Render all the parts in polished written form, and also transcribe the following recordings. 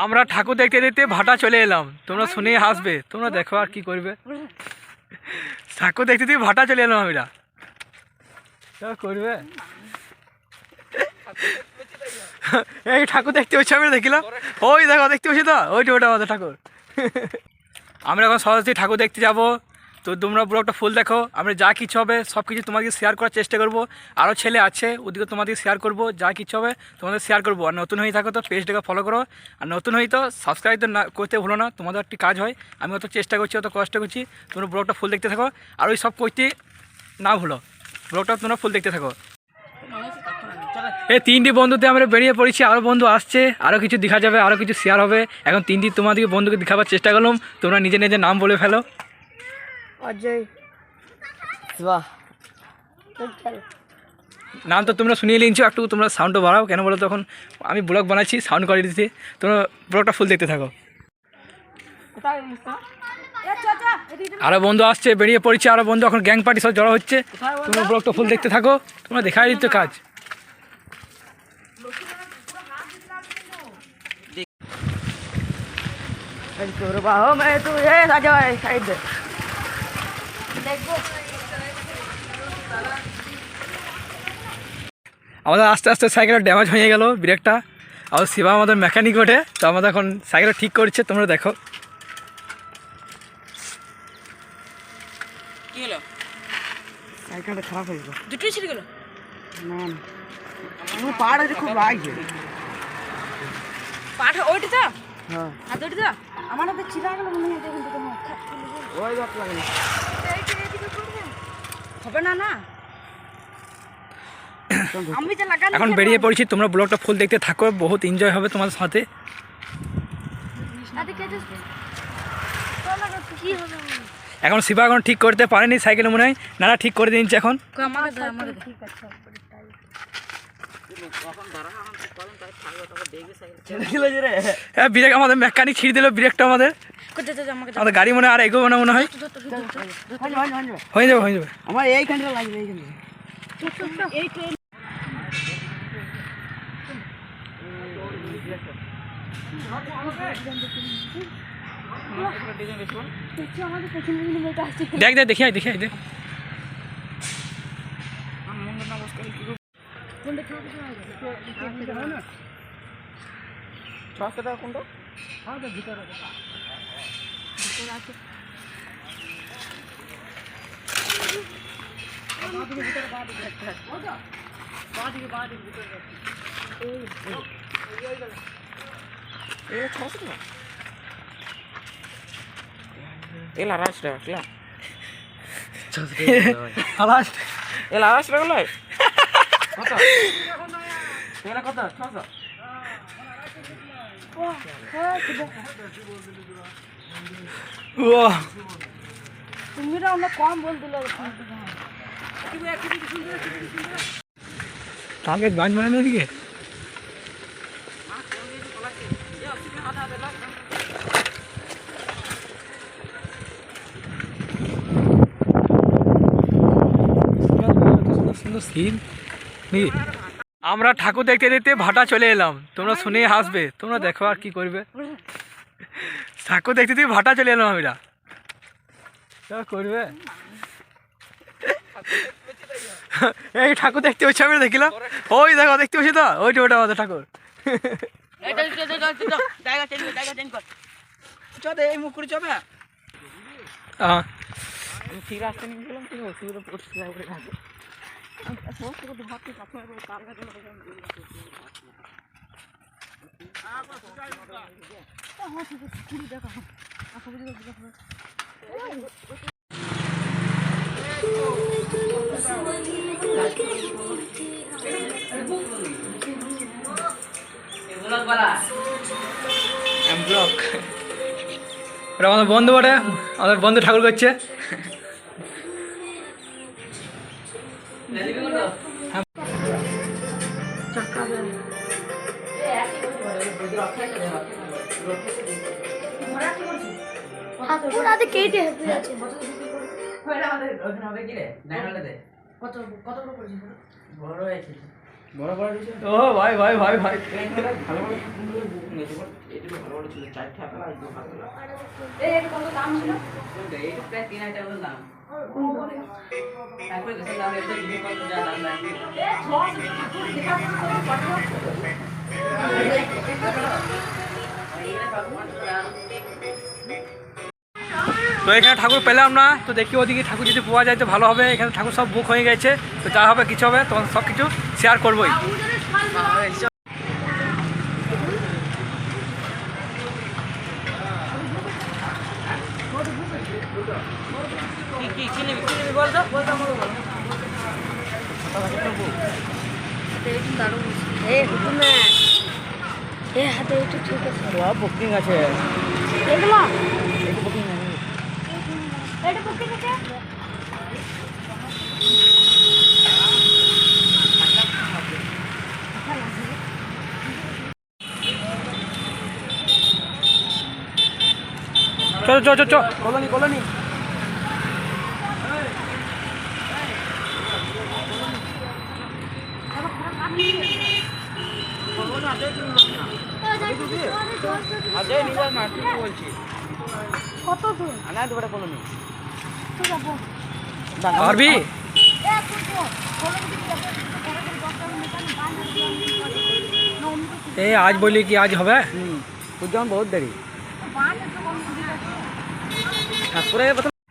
আমরা ঠাকুর দেখতে দেখতে ভাটা চলে এলাম। তোমরা শুনে হাসবে, তোমরা দেখো আর কি করবে। ঠাকুর দেখতে দেখতে ভাটা চলে এলাম আমরা, করবে। এই ঠাকুর দেখতে হচ্ছে, আমি দেখলাম ওই দেখো, দেখতে পাচ্ছি তো ওইটা, ওটা আমাদের ঠাকুর। আমরা এখন সরাসরি ঠাকুর দেখতে যাব। তো তোমরা পুরো একটা ফুল দেখো, আমরা যা কিছু হবে সব কিছু তোমাকে শেয়ার করার চেষ্টা করবো। আরও ছেলে আছে, ওদিকে তোমাদেরকে শেয়ার করবো, যা কিছু হবে তোমাদের শেয়ার করবো। আর নতুন হয়ে থাকো তো পেজটাকে ফলো করো, আর নতুন হয়ে তো সাবস্ক্রাইব তো না করতে ভুলো না, তোমাদের একটি কাজ হয়। আমি অত চেষ্টা করছি, অত কষ্ট করছি, তোমরা ব্লগটা ফুল দেখতে থাকো। আর ওই সব করতে না ভুলো, ব্লগটা তোমরা ফুল দেখতে থাকো। এই তিনটি বন্ধুতে আমরা বেরিয়ে পড়েছি, আরও বন্ধু আসছে, আরও কিছু দেখা যাবে, আরও কিছু শেয়ার হবে। এখন তিনটি তোমাদেরকে বন্ধুকে দেখাবার চেষ্টা করলাম, তোমরা নিজে নিজের নাম বলে ফেলো। অজয়, নাম তো তোমরা শুনিয়ে নিয়েছো, একটু তোমরা সাউন্ডও বাড়াও। কেন বলো, তখন আমি ব্লগ বানাচ্ছি, সাউন্ড করে দিতে, তোমরা ব্লগটা ফুল দেখতে থাকো। আরও বন্ধু আসছে, বেরিয়ে পড়েছে আরও বন্ধু, এখন গ্যাং পার্টি সব জড়ো হচ্ছে। তোমরা ব্লগটা ফুল দেখতে থাকো, তোমরা দেখাই দিচ্ছ কাজ। আমাদের আস্তে আস্তে সাইকেলের ড্যামেজ হয়ে গেল ব্রেকটা, আর শিবা আমাদের মেকানিক ওঠে, তো আমাদের এখন সাইকেলটা ঠিক করছে, তোমরা দেখো। কি হলো? সাইকেলটা খারাপ হয়ে গেল, দুটোই ছিঁড়ে গেল। না আমার পাড় আছে, খুব লাগছে পাঠ ওইটা তো, হ্যাঁ হাত ওইটা তো আমার হাতে ছিঁড়া গেল মনে হয়। দেখুন দেখুন, ওই বাপ লাগে হবে না না, আমি যে লাগান। এখন বেরিয়ে পড়েছি, তোমরা ব্লগটা ফুল দেখতে থাকো, বহুত এনজয় হবে তোমাদের সাথে। এখন শিবা এখন ঠিক করতে পারেনি সাইকেল, মনে হয় নানা ঠিক করে দিচ্ছে এখন। হ্যাঁ ব্রেক আমাদের মেকানিক ছিঁড়ে দিল ব্রেকটা আমাদের, আমাদের গাড়ি মনে হয় আর এগোবে না মনে হয়। হয়ে যাবে হয়ে যাবে, আমার এইখানটা লাগবে, এইখানটা। দেখ দেখ দেখি দেখি দেখ। Ela arrastra, claro. Arrastra. Ela arrastra, claro. Kota. Ela kota, kota. Wow. তুমি না আমরা কম বল দিল। টার্গেট গান বানানো দিকে আমরা ঠাকুর দেখতে দেখতে ভাটা চলে এলাম, তোমরা শুনে হাসবে, তোমরা দেখো আর কি করবে। ঠাকুর দেখতে দেখতে ভাটা চলে এলাম আমরা, করবে। এই ঠাকুর দেখতে হচ্ছে, আমি দেখলাম ওই দেখো, দেখতে পাচ্ছি তো ওইটা, ওটা আমাদের ঠাকুর। এই মুখ করে যাবে। হ্যাঁ আমি ঠিক রাস্তা নিয়ে গেলাম, ঠিক অসুবিধা পড়ছে উপরে থাকে। ওটা আমাদের বন্ধু বটে, আমাদের বন্ধু ঠাকুর করছে। কত কত বড় হয়েছে। ও ভাই ভাই ভাই ভাই এই কত দাম ছিল? প্রায় 3000 টাকা দাম। তারপরে গেছে দাম এটা জিনিস কত যা দাম লাগে। এ 6 ঠাকুর দেখা তো এখানে ঠাকুর পেলাম না, তো দেখি ওদিকে ঠাকুর যদি পাওয়া যায় তো ভালো হবে। এখানে ঠাকুর সব বুক হয়ে গেছে, তো যা হবে কিছু হবে তখন সব কিছু শেয়ার করবোই। কি নিবি বল তো এই হুকুম না এই হাতে একটু ঠিক আছে বুকিং আছে এগুলো বুকিং আছে এটা বুকিং আছে চলো চলো চলো চলো। কলোনি আজে নিবার না কি বলছি কত দূর আনা দুটো কলোনি তো যাবো পারবি? এ কুকু বলো কি যাবো পরে দরকার মেকানি বান এই আজ বলি কি আজ হবে? উদ্যান বহুত দেরি বান তো কম ঠাকুরে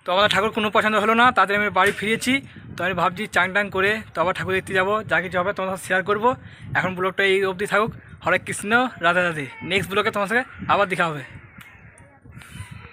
তো আমাদের ঠাকুর কোনো পছন্দ হলো না, তাদের আমি বাড়ি ফিরেছি। তো আমি ভাবছি চাং টাং করে তো আবার ঠাকুর দেখতে যাবো, যা কিছু হবে তোমার সাথে শেয়ার করবো। এখন ব্লগটা এই অবধি থাকুক। হরে কৃষ্ণ, রাধে রাধে। নেক্সট ব্লগে তোমার সাথে আবার দেখা হবে।